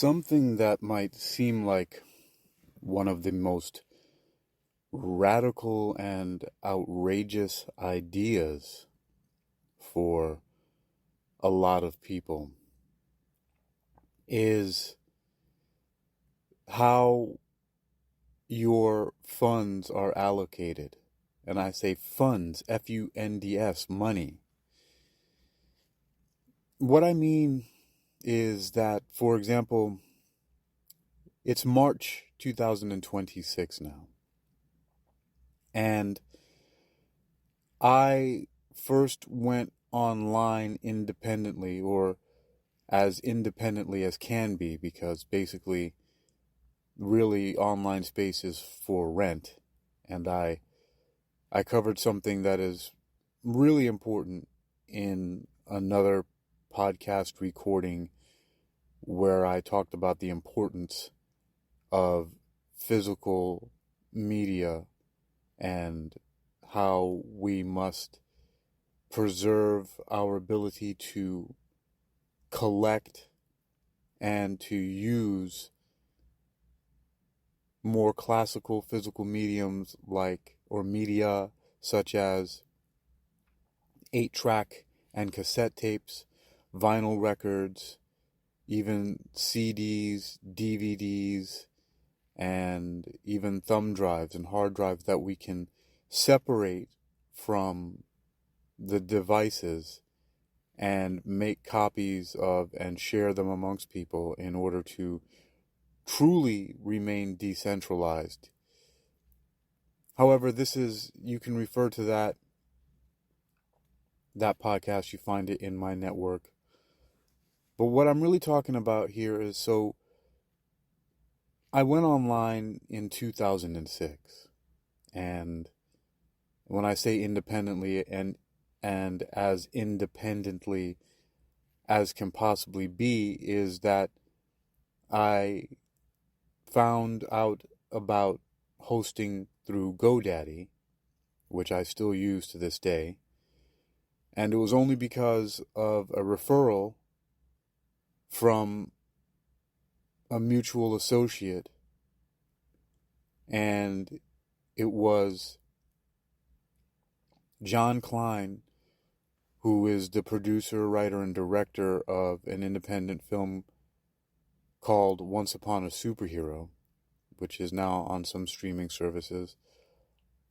Something that might seem like one of the most radical and outrageous ideas for a lot of people is how your funds are allocated. And I say funds, F-U-N-D-S, money. What I mean is that, for example, it's March 2026 now. And I first went online independently, or as independently as can be, because basically, really, online space is for rent. And I covered something that is really important in another podcast recording where I talked about the importance of physical media and how we must preserve our ability to collect and to use more classical physical mediums or media such as 8-track and cassette tapes, vinyl records, even CDs, DVDs, and even thumb drives and hard drives that we can separate from the devices and make copies of and share them amongst people in order to truly remain decentralized. However, you can refer to that podcast, you find it in my network. But what I'm really talking about here is, so I went online in 2006, and when I say independently and as independently as can possibly be, is that I found out about hosting through GoDaddy, which I still use to this day. And it was only because of a referral from a mutual associate. And it was John Klein, who is the producer, writer, and director of an independent film called Once Upon a Superhero, which is now on some streaming services.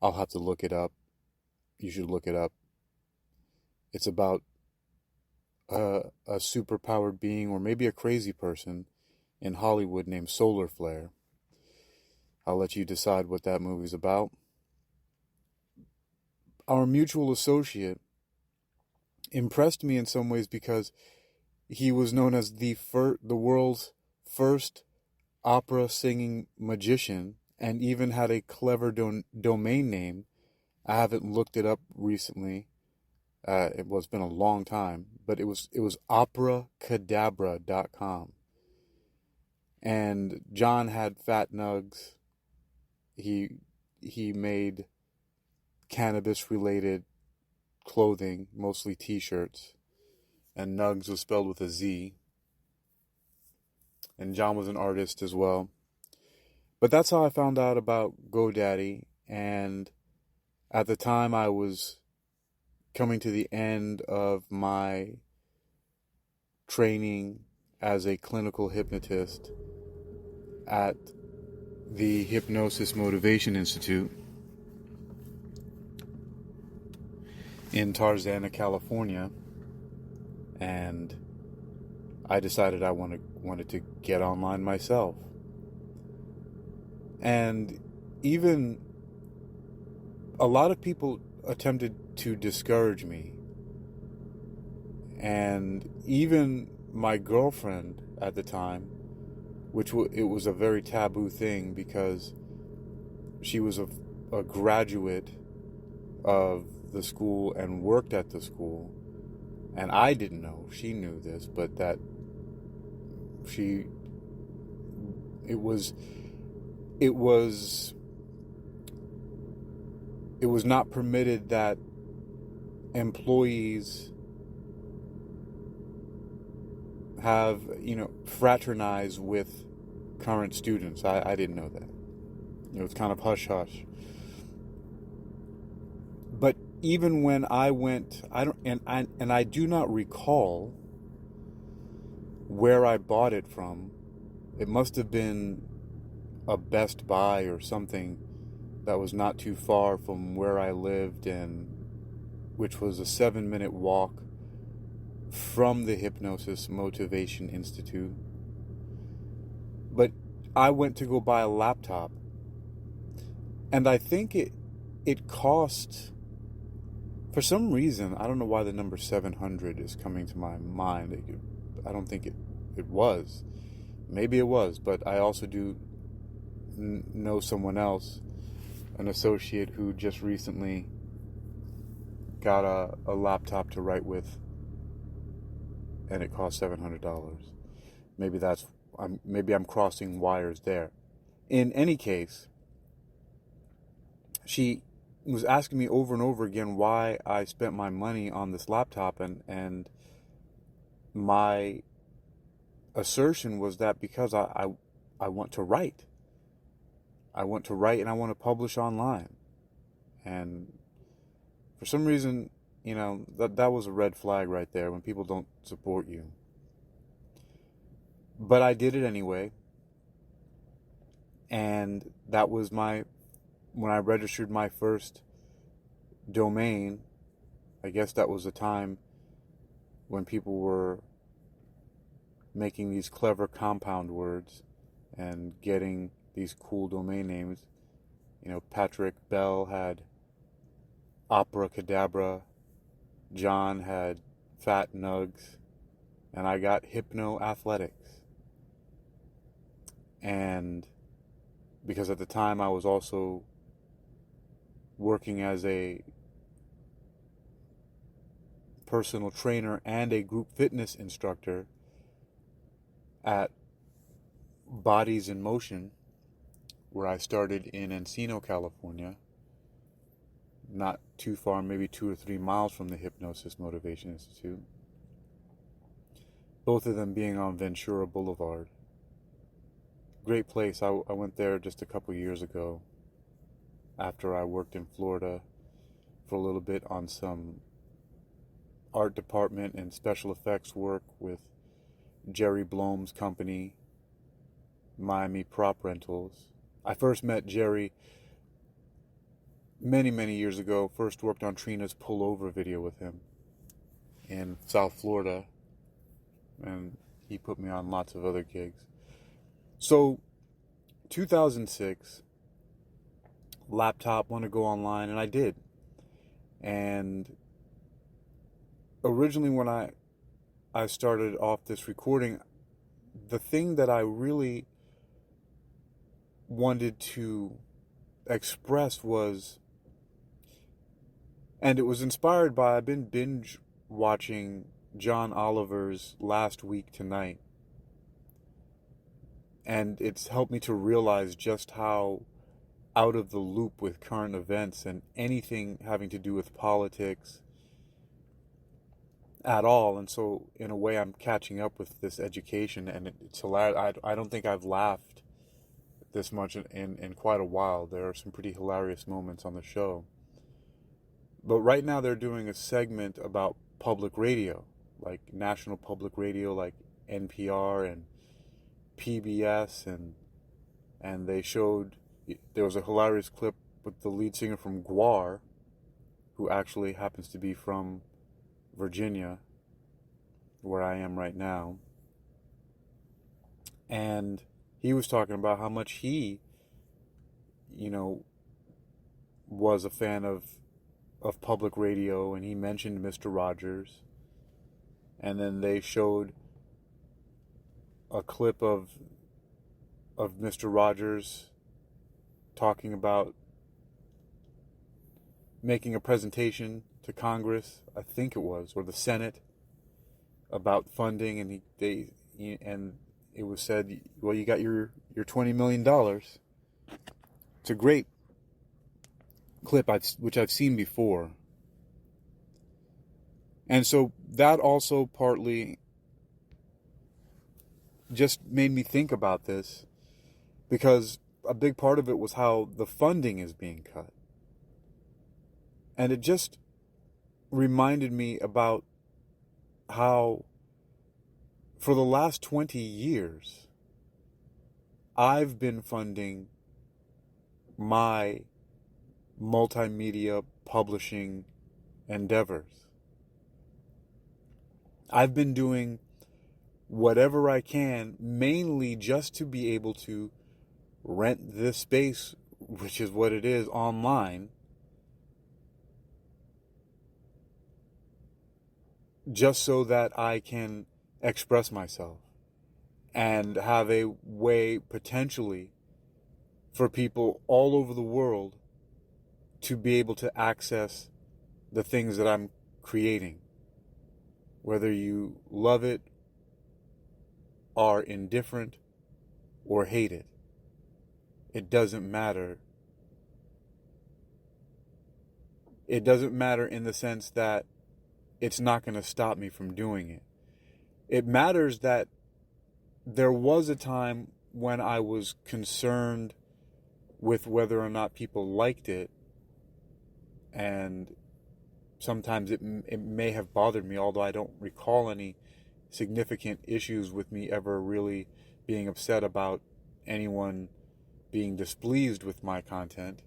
I'll have to look it up. You should look it up. It's about a superpowered being, or maybe a crazy person in Hollywood named Solar Flare. I'll let you decide what that movie's about. Our mutual associate impressed me in some ways because he was known as the world's first opera singing magician, and even had a clever domain name. I haven't looked it up recently. It's been a long time, but it was operacadabra.com. And John had fat nugs. He made cannabis related clothing, mostly t-shirts, and nugs was spelled with a Z. And John was an artist as well. But that's how I found out about GoDaddy. And at the time, I was coming to the end of my training as a clinical hypnotist at the Hypnosis Motivation Institute in Tarzana, California. And I decided I wanted to get online myself. And even a lot of people attempted to discourage me. And even my girlfriend at the time, it was a very taboo thing because she was a graduate of the school and worked at the school. And I didn't know, she knew this, but that it was not permitted that employees have, fraternize with current students. I didn't know that. It was kind of hush-hush. But even when I went, I do not recall where I bought it from. It must have been a Best Buy or something that was not too far from where I lived, and which was a 7-minute walk from the Hypnosis Motivation Institute. But I went to go buy a laptop, and I think it cost, for some reason, I don't know why the number 700 is coming to my mind. I don't think it was. Maybe it was, but I also do know someone else, an associate who just recently got a laptop to write with, and it cost $700. Maybe I'm crossing wires there. In any case, she was asking me over and over again why I spent my money on this laptop, and my assertion was that because I want to write. I want to write and I want to publish online. And for some reason, that was a red flag right there when people don't support you. But I did it anyway. And that was when I registered my first domain. I guess that was a time when people were making these clever compound words and getting these cool domain names. Patrick Bell had Opera Cadabra, John had Fat Nugs, and I got Hypno Athletics. And because at the time I was also working as a personal trainer and a group fitness instructor at Bodies in Motion, where I started in Encino, California, not too far, maybe 2 or 3 miles from the Hypnosis Motivation Institute, both of them being on Ventura Boulevard. Great place. I went there just a couple years ago after I worked in Florida for a little bit on some art department and special effects work with Jerry Blom's company, Miami Prop Rentals. I first met Jerry many, many years ago. First worked on Trina's Pullover video with him in South Florida, and he put me on lots of other gigs. So 2006, laptop, want to go online, and I did. And originally when I started off this recording, the thing that I really wanted to express was, and it was inspired by, I've been binge watching John Oliver's Last Week Tonight, and it's helped me to realize just how out of the loop with current events and anything having to do with politics at all. And so in a way I'm catching up with this education, and it's hilarious. I don't think I've laughed this much in quite a while. There are some pretty hilarious moments on the show. But right now they're doing a segment about public radio, like national public radio, like NPR and PBS, and they showed, there was a hilarious clip with the lead singer from Guar, who actually happens to be from Virginia, where I am right now. And he was talking about how much he, was a fan of public radio, and he mentioned Mr. Rogers. And then they showed a clip of Mr. Rogers talking about making a presentation to Congress, I think it was, or the Senate, about funding, and and it was said, well, you got your $20 million. It's a great clip which I've seen before. And so that also partly just made me think about this, because a big part of it was how the funding is being cut. And it just reminded me about how for the last 20 years, I've been funding my multimedia publishing endeavors. I've been doing whatever I can, mainly just to be able to rent this space, which is what it is, online, just so that I can express myself and have a way potentially for people all over the world to be able to access the things that I'm creating. Whether you love it, are indifferent, or hate it, it doesn't matter. It doesn't matter in the sense that it's not going to stop me from doing it. It matters that there was a time when I was concerned with whether or not people liked it, and sometimes it may have bothered me, although I don't recall any significant issues with me ever really being upset about anyone being displeased with my content.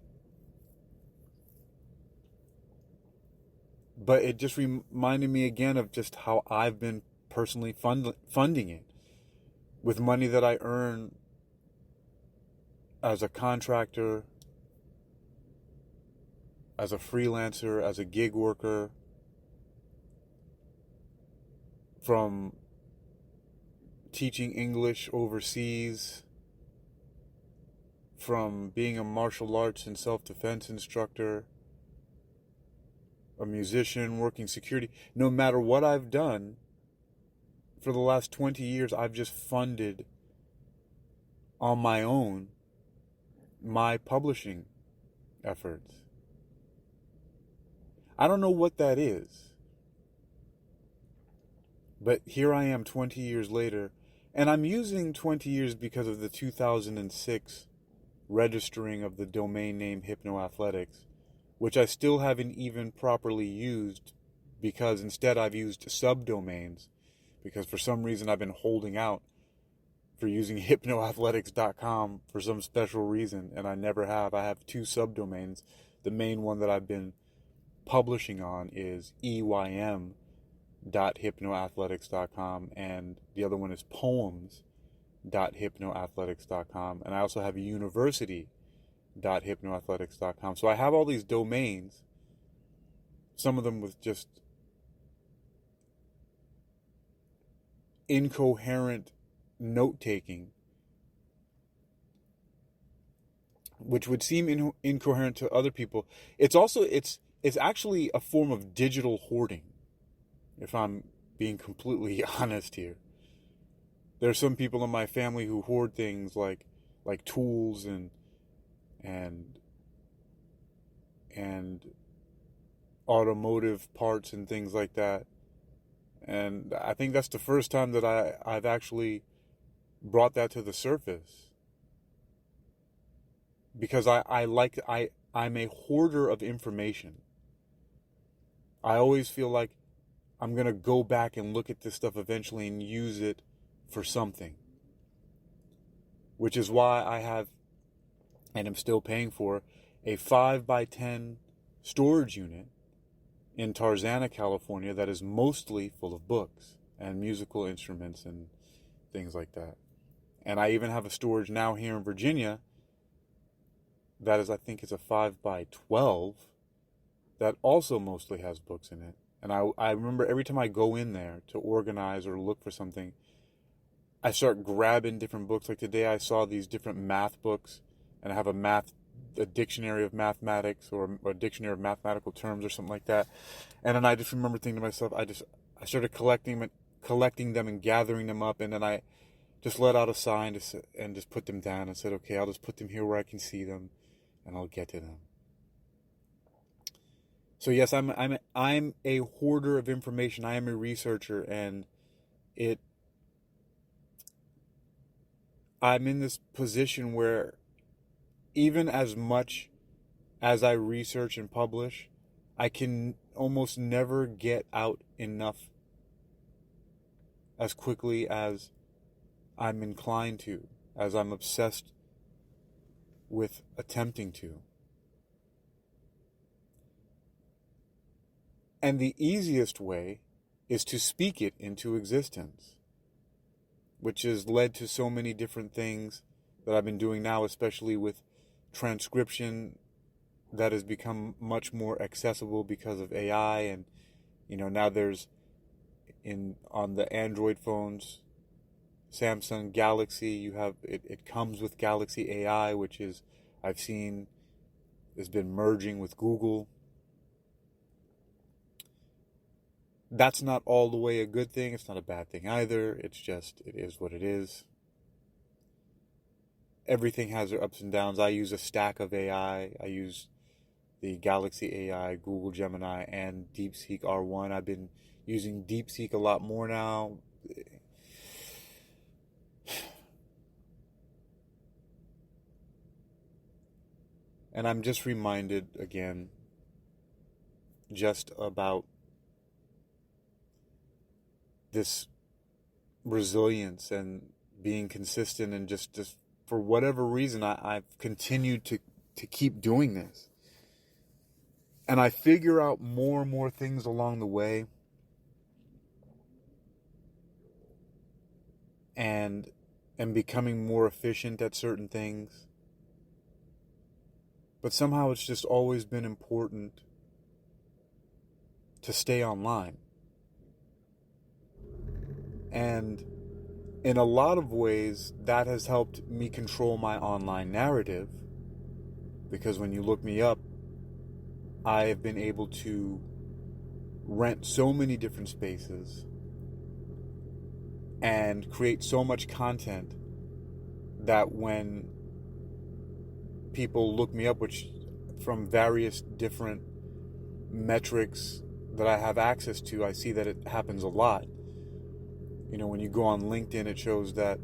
But it just reminded me again of just how I've been personally funding it with money that I earn as a contractor, as a freelancer, as a gig worker, from teaching English overseas, from being a martial arts and self-defense instructor, a musician, working security. No matter what I've done, for the last 20 years, I've just funded on my own my publishing efforts. I don't know what that is, but here I am 20 years later, and I'm using 20 years because of the 2006 registering of the domain name Hypnoathletics, which I still haven't even properly used, because instead I've used subdomains, because for some reason I've been holding out for using hypnoathletics.com for some special reason, and I never have. I have two subdomains. The main one that I've been publishing on is eym.hypnoathletics.com, and the other one is poems.hypnoathletics.com, and I also have university.hypnoathletics.com. So I have all these domains, some of them with just incoherent note-taking, which would seem incoherent to other people. It's actually a form of digital hoarding, if I'm being completely honest here. There are some people in my family who hoard things like tools and automotive parts and things like that. And I think that's the first time that I've actually brought that to the surface, because I'm a hoarder of information. I always feel like I'm going to go back and look at this stuff eventually and use it for something, which is why I have, and I'm still paying for, a 5x10 storage unit in Tarzana, California, that is mostly full of books and musical instruments and things like that. And I even have a storage now here in Virginia that is, I think it's a 5x12 that also mostly has books in it. And I remember every time I go in there to organize or look for something, I start grabbing different books. Like today I saw these different math books, and I have a dictionary of mathematics, or a dictionary of mathematical terms or something like that. And then I just remember thinking to myself, I started collecting them and gathering them up, and then I just let out a sigh and just put them down and said, okay, I'll just put them here where I can see them, and I'll get to them. So yes, I'm a hoarder of information. I am a researcher, and I'm in this position where even as much as I research and publish, I can almost never get out enough as quickly as I'm inclined to, as I'm obsessed with attempting to. And the easiest way is to speak it into existence, which has led to so many different things that I've been doing now, especially with transcription that has become much more accessible because of AI. And now there's on the Android phones, Samsung Galaxy, you have it comes with Galaxy AI, which is, I've seen, has been merging with Google. That's not all the way a good thing. It's not a bad thing either. It's just, it is what it is. Everything has their ups and downs. I use a stack of AI. I use the Galaxy AI, Google Gemini, and DeepSeek R1. I've been using DeepSeek a lot more now. And I'm just reminded again just about this resilience and being consistent, and just for whatever reason I've continued to keep doing this. And I figure out more and more things along the way, and am becoming more efficient at certain things. But somehow it's just always been important to stay online. And in a lot of ways, that has helped me control my online narrative, because when you look me up, I have been able to rent so many different spaces and create so much content that when people look me up, which from various different metrics that I have access to, I see that it happens a lot. When you go on LinkedIn, it shows that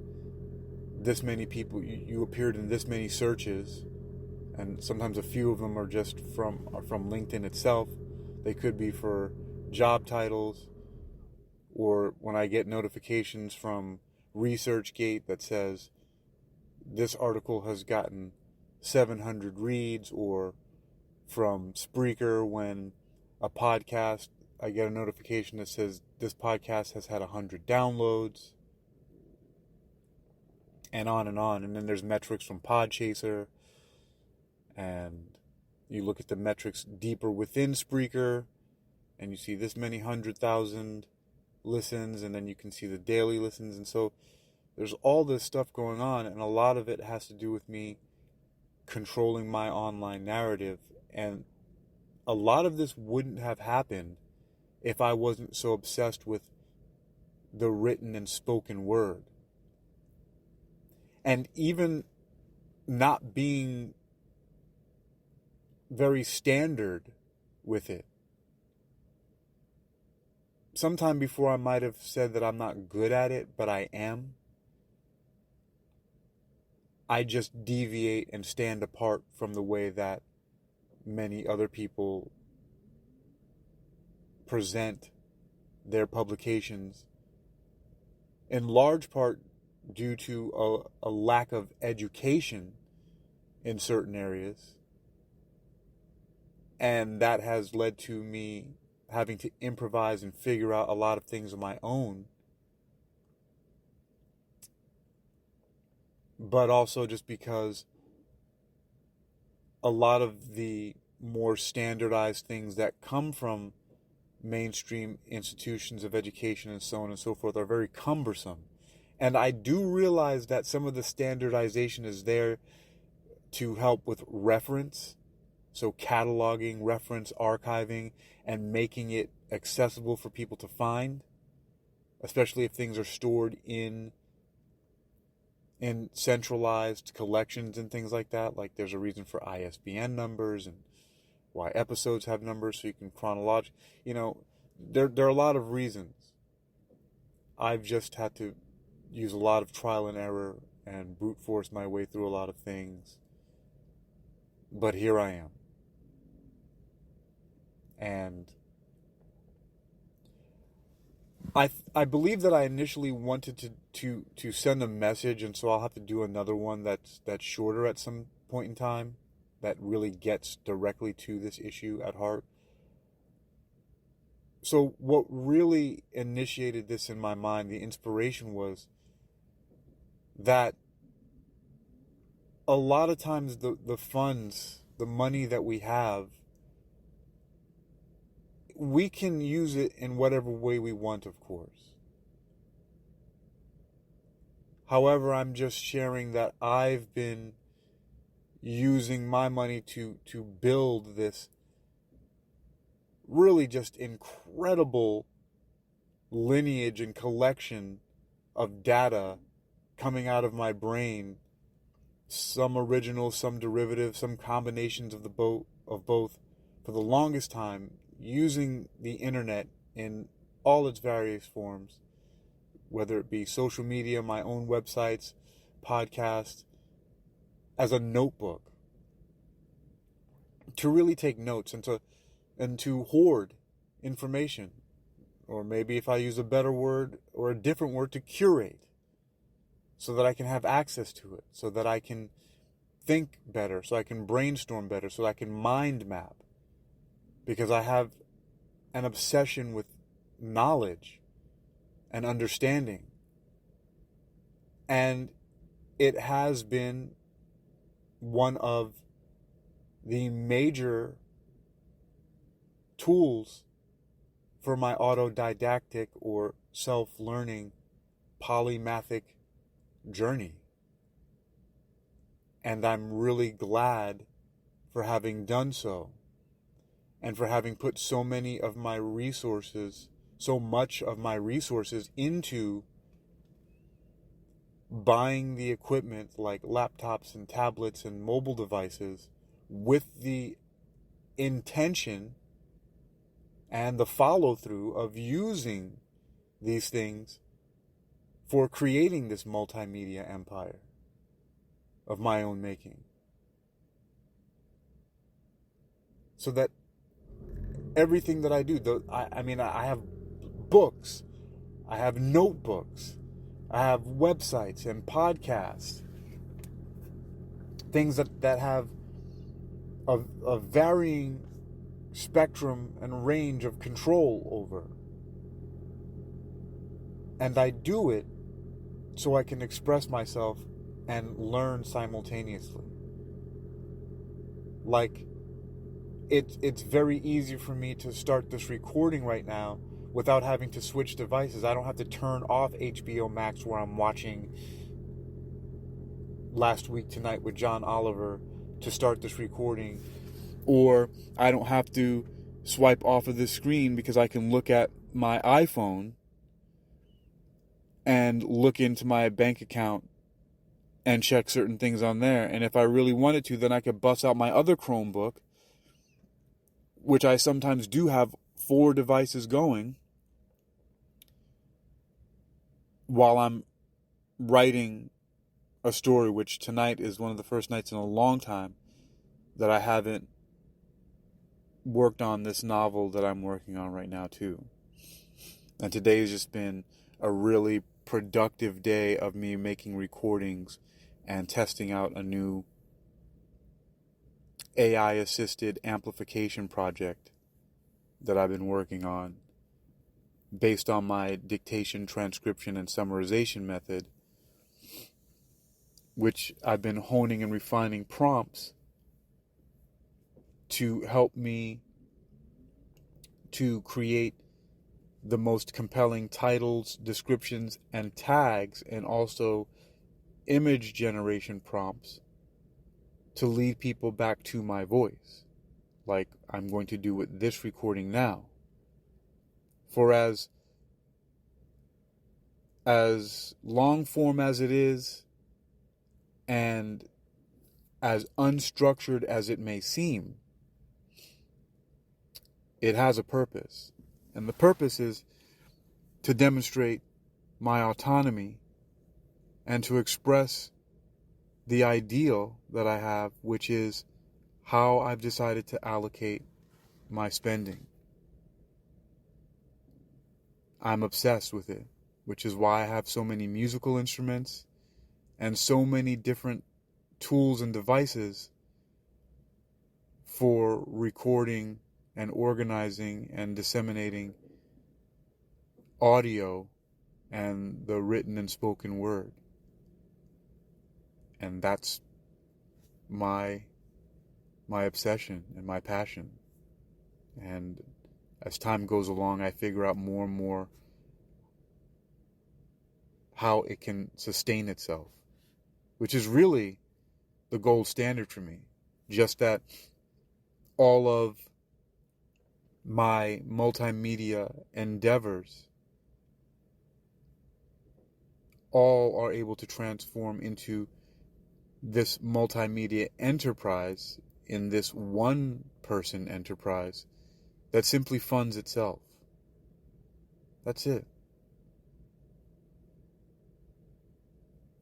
this many people, you appeared in this many searches, and sometimes a few of them are just from LinkedIn itself. They could be for job titles, or when I get notifications from ResearchGate that says this article has gotten 700 reads, or from Spreaker when a podcast, I get a notification that says this podcast has had 100 downloads, and on and on. And then there's metrics from Podchaser, and you look at the metrics deeper within Spreaker, and you see this many 100,000 listens, and then you can see the daily listens. And so there's all this stuff going on, and a lot of it has to do with me controlling my online narrative. And a lot of this wouldn't have happened if I wasn't so obsessed with the written and spoken word. And even not being very standard with it. Sometime before, I might have said that I'm not good at it, but I am. I just deviate and stand apart from the way that many other people present their publications, in large part due to a lack of education in certain areas. And that has led to me having to improvise and figure out a lot of things on my own. But also just because a lot of the more standardized things that come from mainstream institutions of education and so on and so forth are very cumbersome. And I do realize that some of the standardization is there to help with reference. So cataloging, reference, archiving, and making it accessible for people to find, especially if things are stored in centralized collections and things like that. Like there's a reason for ISBN numbers and why episodes have numbers, so you can chronologically, there are a lot of reasons. I've just had to use a lot of trial and error and brute force my way through a lot of things. But here I am. And I believe that I initially wanted to send a message, and so I'll have to do another one that's shorter at some point in time that really gets directly to this issue at heart. So what really initiated this in my mind, the inspiration, was that a lot of times the funds, the money that we have, we can use it in whatever way we want, of course. However, I'm just sharing that I've been using my money to build this really just incredible lineage and collection of data coming out of my brain, some original, some derivative, some combinations of both, for the longest time, using the internet in all its various forms, whether it be social media, my own websites, podcasts, as a notebook, to really take notes and to hoard information. Or maybe, if I use a better word or a different word, to curate, so that I can have access to it, so that I can think better, so I can brainstorm better, so that I can mind map. Because I have an obsession with knowledge and understanding. And it has been one of the major tools for my autodidactic or self-learning polymathic journey. And I'm really glad for having done so, and for having put so much of my resources into buying the equipment like laptops and tablets and mobile devices, with the intention and the follow-through of using these things for creating this multimedia empire of my own making. So that everything that I do, I have books, I have notebooks, I have websites and podcasts, things that have a varying spectrum and range of control over. And I do it so I can express myself and learn simultaneously. Like, it's very easy for me to start this recording right now without having to switch devices. I don't have to turn off HBO Max, where I'm watching Last Week Tonight with John Oliver, to start this recording. Or I don't have to swipe off of this screen, because I can look at my iPhone and look into my bank account and check certain things on there. And if I really wanted to, then I could bust out my other Chromebook, which I sometimes do have 4 devices going, while I'm writing a story, which tonight is one of the first nights in a long time that I haven't worked on this novel that I'm working on right now too. And today has just been a really productive day of me making recordings and testing out a new AI-assisted amplification project that I've been working on, based on my dictation, transcription, and summarization method, which I've been honing and refining prompts to help me to create the most compelling titles, descriptions, and tags, and also image generation prompts to lead people back to my voice, like I'm going to do with this recording now. For as long form as it is, and as unstructured as it may seem, it has a purpose. And the purpose is to demonstrate my autonomy and to express the ideal that I have, which is how I've decided to allocate my spending. I'm obsessed with it, which is why I have so many musical instruments and so many different tools and devices for recording and organizing and disseminating audio and the written and spoken word. And that's my obsession and my passion. And as time goes along, I figure out more and more how it can sustain itself, which is really the gold standard for me. Just that all of my multimedia endeavors all are able to transform into this multimedia enterprise, in this one person enterprise that simply funds itself. That's it.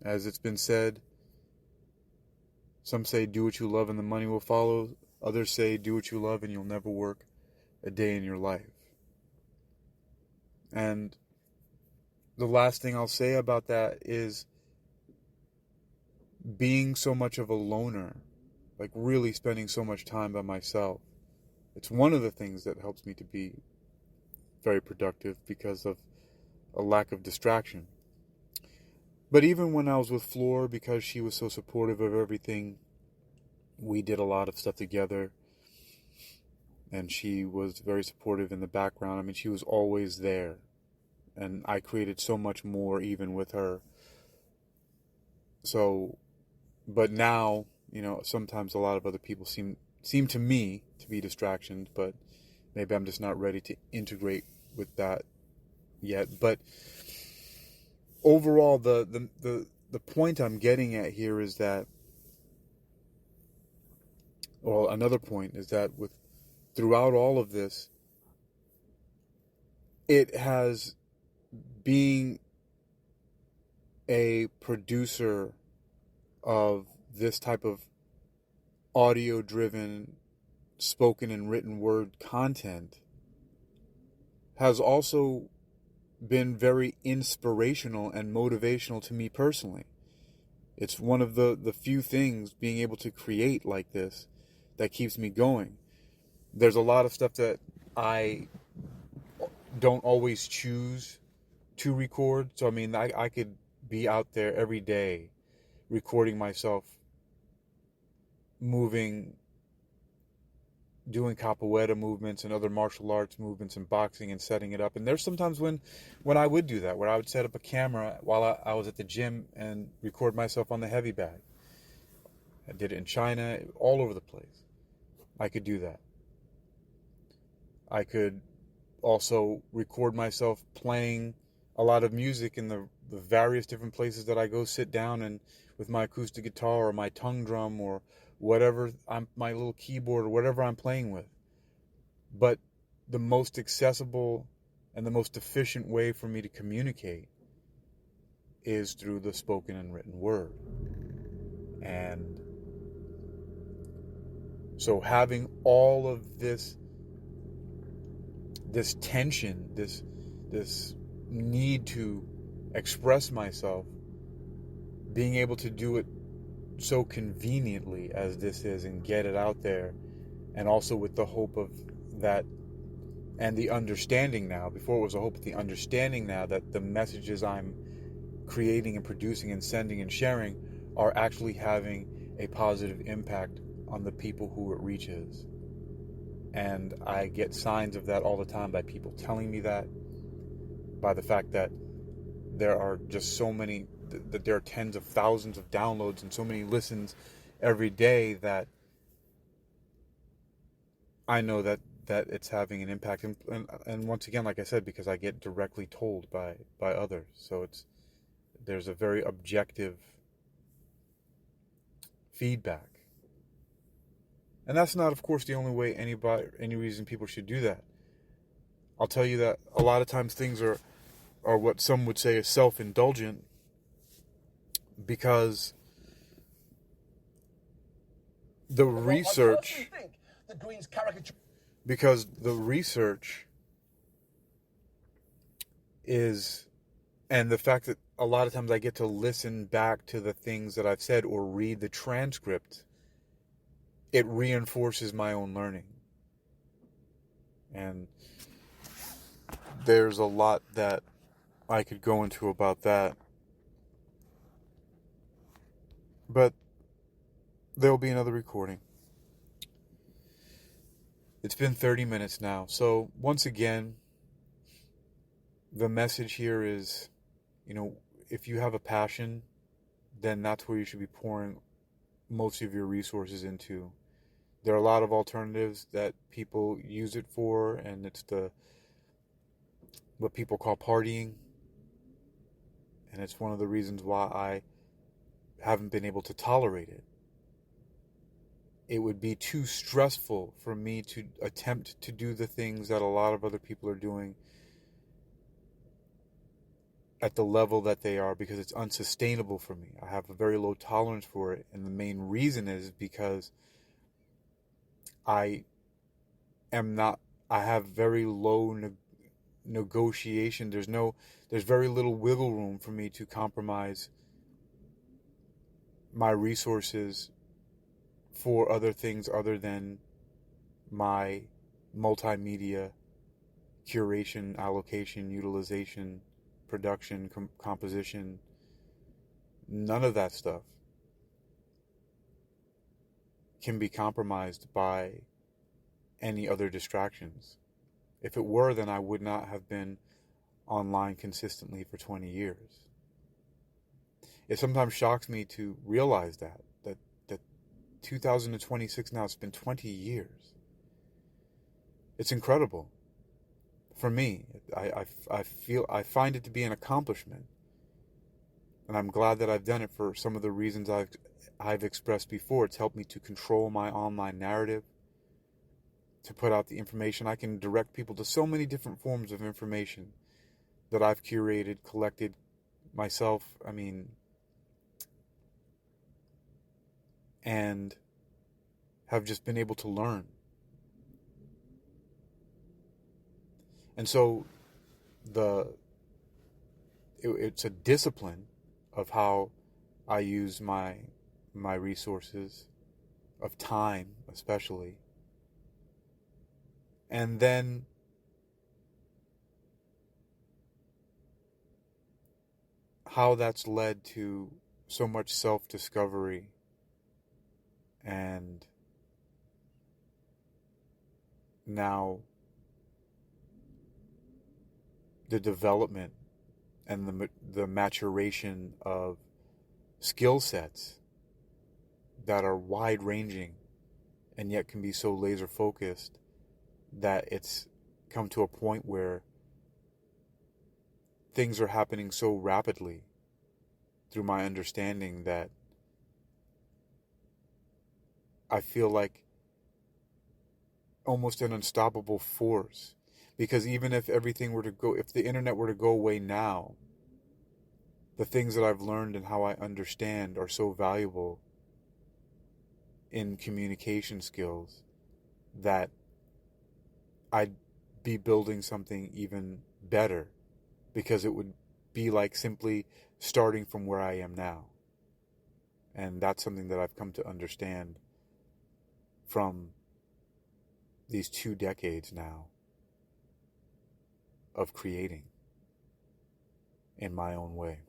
As it's been said, some say do what you love and the money will follow. Others say do what you love and you'll never work a day in your life. And the last thing I'll say about that is being so much of a loner, like really spending so much time by myself. It's one of the things that helps me to be very productive because of a lack of distraction. But even when I was with Floor, because she was so supportive of everything, we did a lot of stuff together. And she was very supportive in the background. I mean, she was always there. And I created so much more even with her. So, but now, sometimes a lot of other people seem to me to be distractions, but maybe I'm just not ready to integrate with that yet. But overall, the point I'm getting at here is that, well, another point is that throughout all of this, it has, being a producer of this type of audio-driven spoken and written word content, has also been very inspirational and motivational to me personally. It's one of the few things, being able to create like this, that keeps me going. There's a lot of stuff that I don't always choose to record. So, I mean, I could be out there every day recording myself moving, doing capoeira movements and other martial arts movements and boxing and setting it up. And there's sometimes when I would do that, where I would set up a camera while I was at the gym and record myself on the heavy bag. I did it in China, all over the place. I could do that. I could also record myself playing a lot of music in the various different places that I go sit down and with my acoustic guitar or my tongue drum or whatever, my little keyboard or whatever I'm playing with. But the most accessible and the most efficient way for me to communicate is through the spoken and written word. And so having all of this tension, this need to express myself, being able to do it so conveniently as this is and get it out there, and also with the hope of that and the understanding now, before it was a hope, but the understanding now that the messages I'm creating and producing and sending and sharing are actually having a positive impact on the people who it reaches. And I get signs of that all the time by people telling me that, by the fact that there are just so many, that there are tens of thousands of downloads and so many listens every day, that I know that it's having an impact. And once again, like I said, because I get directly told by others. So there's a very objective feedback. And that's not, of course, the only way any reason people should do that. I'll tell you that a lot of times things are what some would say is self-indulgent, because the research, because the research is, and the fact that a lot of times I get to listen back to the things that I've said or read the transcript, it reinforces my own learning. And there's a lot that I could go into about that. But there'll be another recording. It's been 30 minutes now. So once again, the message here is, if you have a passion, then that's where you should be pouring most of your resources into. There are a lot of alternatives that people use it for, and it's what people call partying. And it's one of the reasons why I haven't been able to tolerate it. It would be too stressful for me to attempt to do the things that a lot of other people are doing at the level that they are, because it's unsustainable for me. I have a very low tolerance for it, and the main reason is because I have very low negotiation. There's very little wiggle room for me to compromise my resources for other things other than my multimedia curation, allocation, utilization, production, composition. None of that stuff can be compromised by any other distractions. If it were, then I would not have been online consistently for 20 years. It sometimes shocks me to realize that 2026 now, it's been 20 years. It's incredible. For me, I find it to be an accomplishment. And I'm glad that I've done it for some of the reasons I've expressed before. It's helped me to control my online narrative, to put out the information. I can direct people to so many different forms of information that I've curated, collected myself. And have just been able to learn. And so it's a discipline of how I use my resources, of time especially. And then how that's led to so much self-discovery and now the development and the maturation of skill sets that are wide-ranging and yet can be so laser-focused that it's come to a point where things are happening so rapidly through my understanding that I feel like almost an unstoppable force. Because even if if the internet were to go away now, the things that I've learned and how I understand are so valuable in communication skills that I'd be building something even better, because it would be like simply starting from where I am now. And that's something that I've come to understand from these 2 decades now of creating in my own way.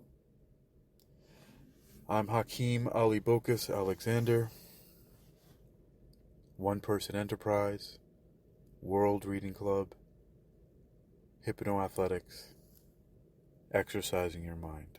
I'm Hakeem Ali-Bocas Alexander, One Person Enterprise, World Reading Club, Hypnoathletics, exercising your mind.